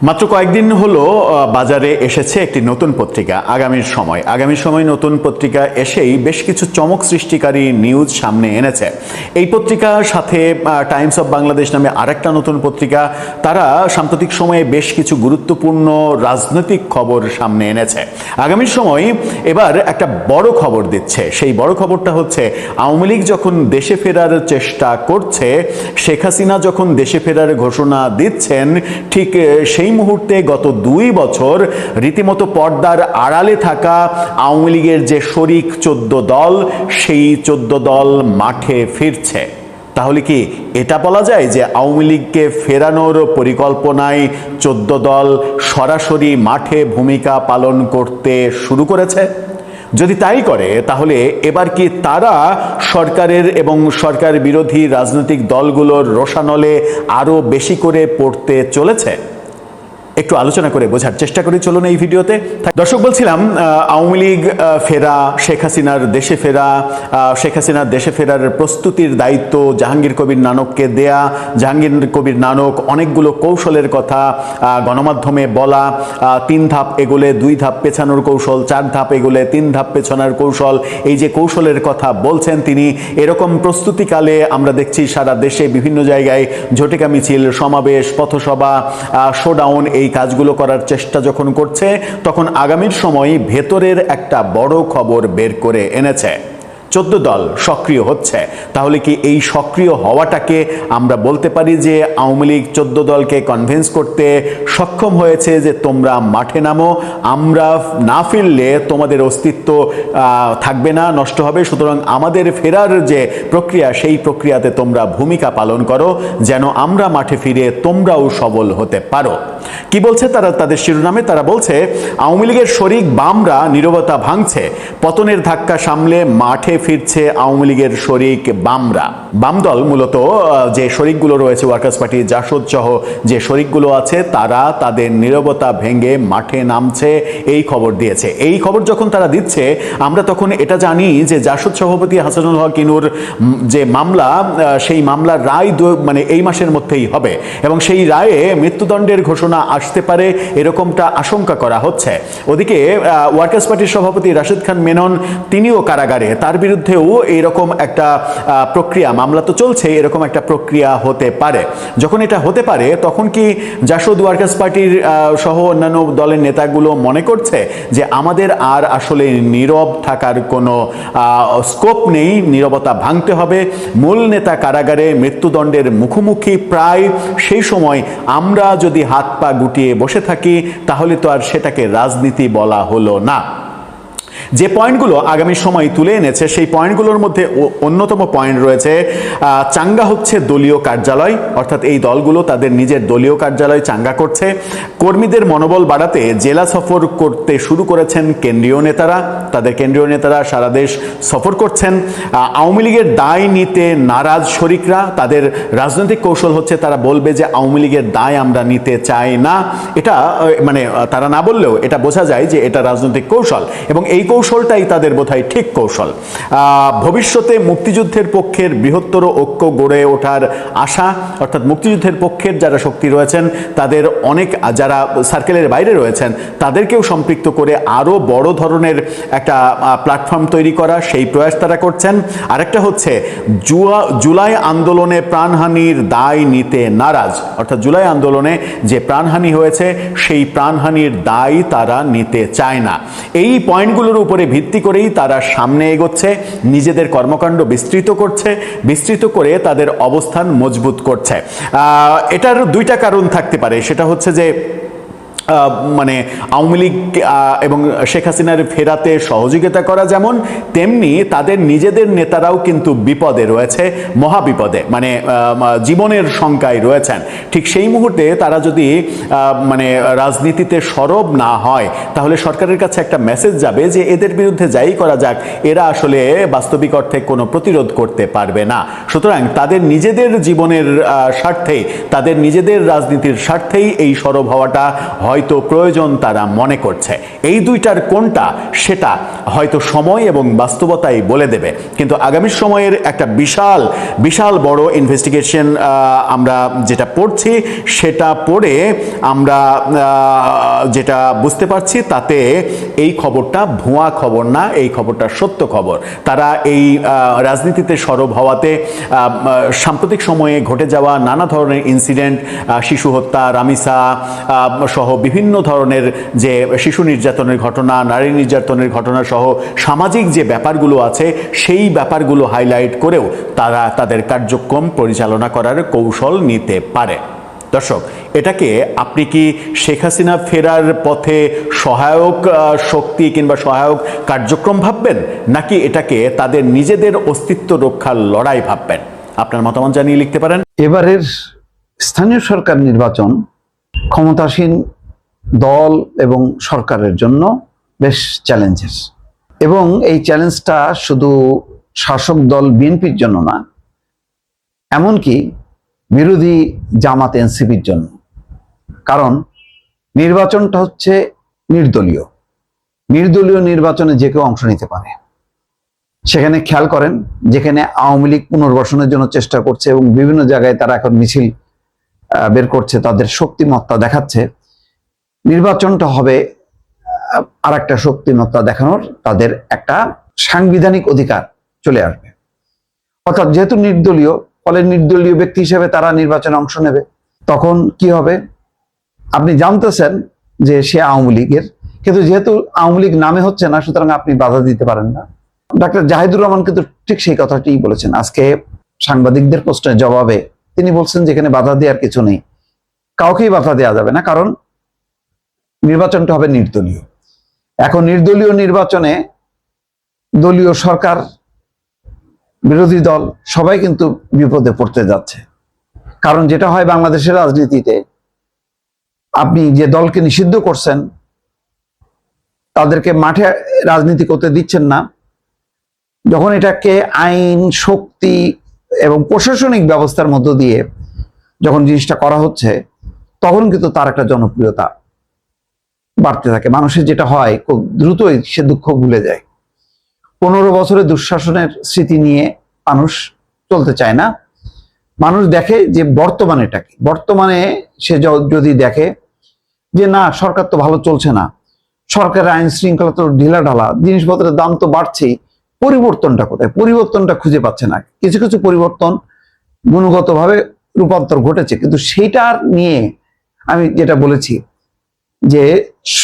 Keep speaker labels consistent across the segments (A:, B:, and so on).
A: মাত্র কয়েকদিন হলো বাজারে এসেছে একটি নতুন পত্রিকা আগামীর সময় নতুন পত্রিকা এসেই বেশ কিছু চমক সৃষ্টিকারী নিউজ সামনে এনেছে। এই পত্রিকার সাথে টাইমস অফ বাংলাদেশ নামে আরেকটা নতুন পত্রিকা, তারা সাম্প্রতিক সময়ে বেশ কিছু গুরুত্বপূর্ণ রাজনৈতিক খবর সামনে এনেছে। আগামীর সময় এবার একটা বড় খবর দিচ্ছে। সেই বড় খবরটা হচ্ছে, আওয়ামী লীগ যখন দেশে ফেরার চেষ্টা করছে, শেখ হাসিনা যখন দেশে ফেরার ঘোষণা দিচ্ছেন, ঠিক সেই মুহূর্তে গত 2 বছর রীতিমতো পর্দার আড়ালে থাকা আওয়ামী লীগের যে শরিক 14 দল, সেই 14 দল মাঠে ফিরছে। তাহলে কি এটা বলা যায় যে আওয়ামী লীগকে ফেরানোর পরিকল্পনায় 14 দল সরাসরি মাঠে ভূমিকা পালন করতে শুরু করেছে? যদি তাই করে, তাহলে এবার কি তারা সরকারের এবং সরকার বিরোধী রাজনৈতিক দলগুলোর রোষানলে আরো বেশি করে পড়তে চলেছে? একটু আলোচনা করে বোঝার চেষ্টা করি চলুন এই ভিডিওতে। দর্শক, বলছিলাম আওয়ামী লীগ ফেরা, শেখ হাসিনার দেশে ফেরার প্রস্তুতির দায়িত্ব জাহাঙ্গীর কবির নানককে দেয়া। জাহাঙ্গীর কবির নানক অনেকগুলো কৌশলের কথা গণমাধ্যমে বলা, 3 ধাপ এগোলে 2 ধাপ পেছানোর কৌশল, 4 ধাপ এগোলে 3 ধাপ পেছানোর কৌশল, এই যে কৌশলের কথা বলছেন তিনি, এরকম প্রস্তুতিকালে আমরা দেখছি সারা দেশে বিভিন্ন জায়গায় ঝটিকা মিছিল, সমাবেশ, পথসভা, শোডাউন, এই কাজগুলো করার চেষ্টা যখন করছে, তখন আগামীর সময় ভেতরের একটা বড় খবর বের করে এনেছে। 14 দল সক্রিয় হচ্ছে। তাহলে কি এই সক্রিয় হওয়াটাকে আমরা বলতে পারি যে আওয়ামী লীগ 14 দলকে কনভিন্স করতে সক্ষম হয়েছে যে তোমরা মাঠে নামো, আমরা না ফিরলে তোমাদের অস্তিত্ব থাকবে না, নষ্ট হবে, সুতরাং আমাদের ফেরার যে প্রক্রিয়া, সেই প্রক্রিয়াতে তোমরা ভূমিকা পালন করো, যেন আমরা মাঠে ফিরে তোমরাও সবল হতে পারো। কি বলছে তারা তাদের শিরোনামে? তারা বলছে, আওয়ামী লীগের শরিক বামরা নীরবতা ভাঙছে, পতনের ধাক্কা সামলে মাঠে ফিরছে আওয়ামী লীগের শরিক বামরা। বাম দল মূলত যে শরিকগুলো রয়েছে, ওয়ার্কার্স পার্টি, জাসদ সহ যে শরিকগুলো আছে, তারা তাদের নীরবতা ভেঙে মাঠে নামছে, এই খবর দিয়েছে। এই খবর যখন তারা দিচ্ছে, আমরা তখন এটা জানি যে জাসদ সভাপতি হাসানুল হক ইনুর যে মামলা, সেই মামলার রায় এই মাসের মধ্যেই হবে এবং সেই রায়ে মৃত্যুদণ্ডের ঘোষণা আসতে পারে, এরকমটা আশঙ্কা করা হচ্ছে। ওদিকে ওয়ার্কার্স পার্টির সভাপতি রাশেদ খান মেনন, তিনিও কারাগারে, তার বিরুদ্ধেও এরকম একটা প্রক্রিয়া, মামলা তো চলছে, এরকম একটা প্রক্রিয়া হতে পারে। যখন এটা হতে পারে, তখন কি জাসদ, ওয়ার্কার্স পার্টির সহ অন্যান্য দলের নেতাগুলো মনে করছে যে আমাদের আর আসলে নীরব থাকার কোনো স্কোপ নেই, নীরবতা ভাঙতে হবে, মূল নেতা কারাগারে মৃত্যুদণ্ডের মুখোমুখি প্রায়, সেই সময় আমরা যদি হাত পা গুটিয়ে বসে থাকি, তাহলে তো আর সেটাকে রাজনীতি বলা হলো না। যে পয়েন্টগুলো আগামী সময় তুলে এনেছে, সেই পয়েন্টগুলোর মধ্যে অন্যতম পয়েন্ট রয়েছে, চাঙ্গা হচ্ছে দলীয় কার্যালয়, অর্থাৎ এই দলগুলো তাদের নিজের দলীয় কার্যালয় চাঙ্গা করছে। কর্মীদের মনোবল বাড়াতে জেলা সফর করতে শুরু করেছেন কেন্দ্রীয় নেতারা, তাদের কেন্দ্রীয় নেতারা সারা দেশ সফর করছেন। আওয়ামী লীগের দায় নিতে নারাজ শরিকরা, তাদের রাজনৈতিক কৌশল হচ্ছে তারা বলবে যে আওয়ামী লীগের দায় আমরা নিতে চাই না। এটা তারা না বললেও এটা বোঝা যায় যে এটা রাজনৈতিক কৌশল, এবং এই কৌশলটাই তাদের বোধহয় ঠিক কৌশল। ভবিষ্যতে মুক্তিযুদ্ধের পক্ষের বৃহত্তর ঐক্য গড়ে ওঠার আশা, অর্থাৎ মুক্তিযুদ্ধের পক্ষের যারা শক্তি রয়েছেন, তাদের অনেক, যারা সার্কেলের বাইরে রয়েছেন, তাদেরকেও সম্পৃক্ত করে আরও বড় ধরনের একটা প্ল্যাটফর্ম তৈরি করা, সেই প্রয়াস তারা করছেন। আরেকটা হচ্ছে জুলাই আন্দোলনে প্রাণহানির দায় নিতে নারাজ, অর্থাৎ জুলাই আন্দোলনে যে প্রাণহানি হয়েছে, সেই প্রাণহানির দায় তারা নিতে চায় না। এই পয়েন্টগুলোর উপরে ভিত্তি করেই তারা সামনে এগোচ্ছে, নিজেদের কর্মকাণ্ড বিস্তৃত করে তাদের অবস্থান মজবুত করছে। এটার 2টা কারণ থাকতে পারে। সেটা হচ্ছে যে আওয়ামী লীগ এবং শেখ হাসিনার ফেরাতে সহযোগিতা করা যেমন, তেমনি তাদের নিজেদের নেতারাও কিন্তু বিপদে রয়েছে, মহাবিপদে, জীবনের শঙ্কায় রয়েছেন। ঠিক সেই মুহূর্তে তারা যদি রাজনীতিতে সরব না হয়, তাহলে সরকারের কাছে একটা মেসেজ যাবে যে এদের বিরুদ্ধে যাই করা যাক, এরা আসলে বাস্তবিক অর্থে কোনো প্রতিরোধ করতে পারবে না। সুতরাং তাদের নিজেদের জীবনের স্বার্থেই, তাদের নিজেদের রাজনীতির স্বার্থেই এই সরব হওয়াটা হয় হয়তো প্রয়োজন তারা মনে করছে। এই দুইটার কোনটা সেটা হয়তো সময় এবং বাস্তবতাই বলে দেবে। কিন্তু আগামী সময়ের একটা বিশাল বিশাল বড় ইনভেস্টিগেশন আমরা যেটা পড়ছি, সেটা পড়ে আমরা যেটা বুঝতে পারছি তাতে এই খবরটা ভুয়া খবর না, এই খবরটা সত্য খবর। তারা এই রাজনীতিতে সরব হওয়াতে সাম্প্রতিক সময়ে ঘটে যাওয়া নানা ধরনের ইনসিডেন্ট, শিশু হত্যা, রামিসা সহ বিভিন্ন ধরনের যে শিশু নির্যাতনের ঘটনা, নারী নির্যাতনের ঘটনা সহ সামাজিক যে ব্যাপারগুলো আছে সেই ব্যাপারগুলো হাইলাইট করেও তারা তাদের কার্যক্রম পরিচালনা করার কৌশল নিতে পারে। দর্শক, এটাকে আপনি কি শেখ হাসিনা ফেরার পথে সহায়ক শক্তি কিংবা সহায়ক কার্যক্রম ভাববেন, নাকি এটাকে তাদের নিজেদের অস্তিত্ব রক্ষার লড়াই ভাববেন? আপনার মতামত জানিয়ে লিখতে পারেন।
B: এবারের স্থানীয় সরকার নির্বাচন ক্ষমতাসীন দল এবং সরকারের জন্য বেশ চ্যালেঞ্জের, এবং এই চ্যালেঞ্জটা শুধু শাসক দল বিএনপির জন্য না, এমনকি বিরোধী জামাত এনসিপির জন্য। কারণ নির্বাচনটা হচ্ছে নির্দলীয় নির্বাচনে যে কেউ অংশ নিতে পারে। সেখানে খেয়াল করেন, যেখানে আওয়ামী লীগ পুনর্বাসনের জন্য চেষ্টা করছে এবং বিভিন্ন জায়গায় তারা এখন মিছিল বের করছে, তাদের শক্তিমত্তা দেখাচ্ছে, নির্বাচনটা হবে আর একটা শক্তিমত্তা দেখানোর তাদের একটা সাংবিধানিক অধিকার চলে আসবে। অর্থাৎ যেহেতু নির্দলীয়, ফলে নির্দলীয় ব্যক্তি হিসেবে তারা নির্বাচনে অংশ নেবে। তখন কি হবে? আপনি জানতেছেন যে সে আওয়ামী লীগের, কিন্তু যেহেতু আওয়ামী লীগ নামে হচ্ছে না, সুতরাং আপনি বাধা দিতে পারেন না। ডাক্তার জাহিদুর রহমান কিন্তু ঠিক সেই কথাটি বলেছেন আজকে সাংবাদিকদের প্রশ্নের জবাবে। তিনি বলছেন যে এখানে বাধা দেওয়ার কিছু নেই, কাউকেই বাধা দেওয়া যাবে না, কারণ নির্বাচনটা হবে নির্দলীয়। এখন নির্দলীয় নির্বাচনে দলীয় সরকার, বিরোধী দল সবাই কিন্তু বিপদে পড়তে যাচ্ছে। কারণ যেটা হয় বাংলাদেশের রাজনীতিতে, আপনি যে দলকে নিষিদ্ধ করছেন, তাদেরকে মাঠে রাজনীতি করতে দিচ্ছেন না, যখন এটাকে আইন, শক্তি এবং প্রশাসনিক ব্যবস্থার মধ্য দিয়ে যখন জিনিসটা করা হচ্ছে, তখন কিন্তু তার একটা জনপ্রিয়তা বাড়তে থাকে। মানুষের যেটা হয়, খুব দ্রুতই সে দুঃখ ভুলে যায়। 15 বছরের দুঃশাসনের স্মৃতি নিয়ে মানুষ চলতে চায় না। মানুষ দেখে যে বর্তমানেটাকে, বর্তমানে সে যদি দেখে যে না, সরকার তো ভালো চলছে না, সরকারের আইন শৃঙ্খলা তো ঢিলা ঢালা, জিনিসপত্রের দাম তো বাড়ছেই, পরিবর্তনটা কোথায়? পরিবর্তনটা খুঁজে পাচ্ছে না। কিছু কিছু পরিবর্তন গুণগতভাবে রূপান্তর ঘটেছে, কিন্তু সেইটার নিয়ে আমি যেটা বলেছি যে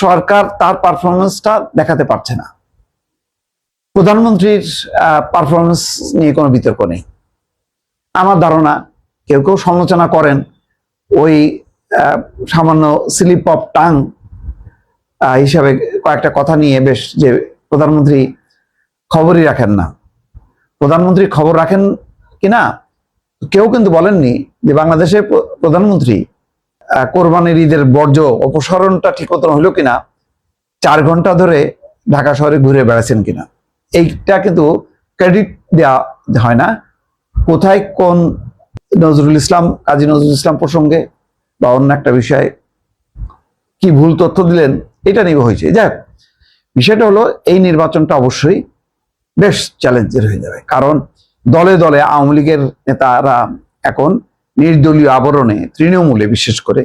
B: সরকার তার পারফরমেন্সটা দেখাতে পারছে না। প্রধানমন্ত্রীর পারফরমেন্স নিয়ে কোনো বিতর্ক নেই। আমার ধারণা কেউ কেউ সমালোচনা করেন ওই সামান্য স্লিপ অফ টাং হিসাবে কয়েকটা কথা নিয়ে, বেশ, যে প্রধানমন্ত্রী খবরই রাখেন না। প্রধানমন্ত্রী খবর রাখেন কিনা কেউ কিন্তু বলেননি যে বাংলাদেশের প্রধানমন্ত্রী কোরবানির ঈদের বর্জ্য অপসারণটা ঠিক মতন হলো কিনা, 4 ঘন্টা ধরে ঢাকা শহরে ঘুরে বেড়াচ্ছেন কিনা, এইটা কিন্তু ক্রেডিট দেওয়া হয় না। কোথায় কোন নজরুল ইসলাম, কাজী নজরুল ইসলাম প্রসঙ্গে বা অন্য একটা বিষয়ে কি ভুল তথ্য দিলেন, এটা নিয়ে হয়েছে। যাক, বিষয়টা হলো এই নির্বাচনটা অবশ্যই বেশ চ্যালেঞ্জের হয়ে যাবে। কারণ দলে দলে আওয়ামী লীগের নেতারা এখন নির্দলীয় আবরণে, তৃণমূলে, বিশেষ করে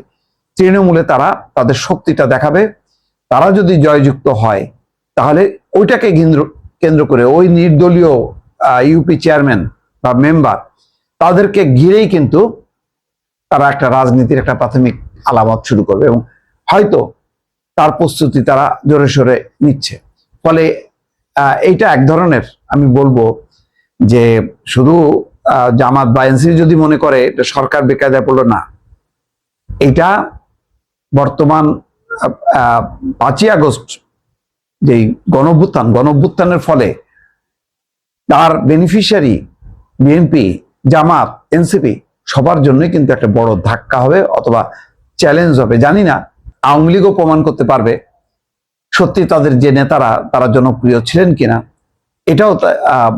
B: তৃণমূলে তারা তাদের শক্তিটা দেখাবে। তারা যদি জয়যুক্ত হয়, তাহলে ওইটাকে কেন্দ্র করে ওই নির্দলীয় ইউপি চেয়ারম্যান বা মেম্বার, তাদেরকে ঘিরেই কিন্তু তারা একটা রাজনীতির একটা প্রাথমিক আলামত শুরু করবে, এবং হয়তো তার প্রস্তুতি তারা জোরে সোরে নিচ্ছে। ফলে এইটা এক ধরনের, আমি বলবো যে শুধু জামাত বা এনসিপি যদি মনে করে এটা সরকার বেকায়দায় পড়লো, না, এইটা বর্তমান 5ই আগস্ট যেই গণঅভ্যুত্থানের ফলে তার বেনিফিশিয়ারি বিএনপি, জামাত, এনসিপি সবার জন্যই কিন্তু একটা বড় ধাক্কা হবে অথবা চ্যালেঞ্জ হবে। জানি না আওয়ামী লীগও প্রমাণ করতে পারবে সত্যি তাদের যে নেতারা তারা জনপ্রিয় ছিলেন কিনা। এটাও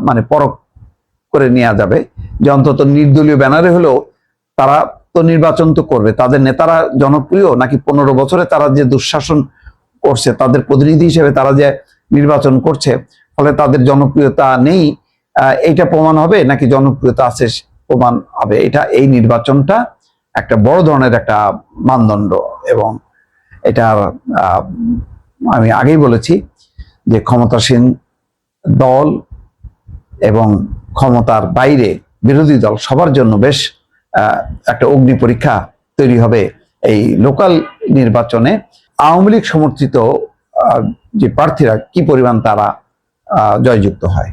B: মানে পরখ করে নেওয়া যাবে যে অন্তত নির্দলীয় ব্যানারে হলেও তারা তো নির্বাচন তো করবে, তাদের নেতারা জনপ্রিয় নাকি 15 বছরে তারা যে দুঃশাসন করছে তাদের প্রতিনিধি হিসেবে তারা যে নির্বাচন করছে ফলে তাদের জনপ্রিয়তা নেই, এইটা প্রমাণ হবে নাকি জনপ্রিয়তা আছে প্রমাণ হবে। এই নির্বাচনটা একটা বড় ধরনের একটা মানদণ্ড। এবং এটা আমি আগেই বলেছি যে ক্ষমতাসীন দল এবং ক্ষমতার বাইরে বিরোধী দল সবার জন্য বেশ একটা অগ্নি পরীক্ষা তৈরি হবে এই লোকাল নির্বাচনে। আওয়ামী লীগ সমর্থিত যে প্রার্থীরা কি পরিমাণ তারা জয়যুক্ত হয়।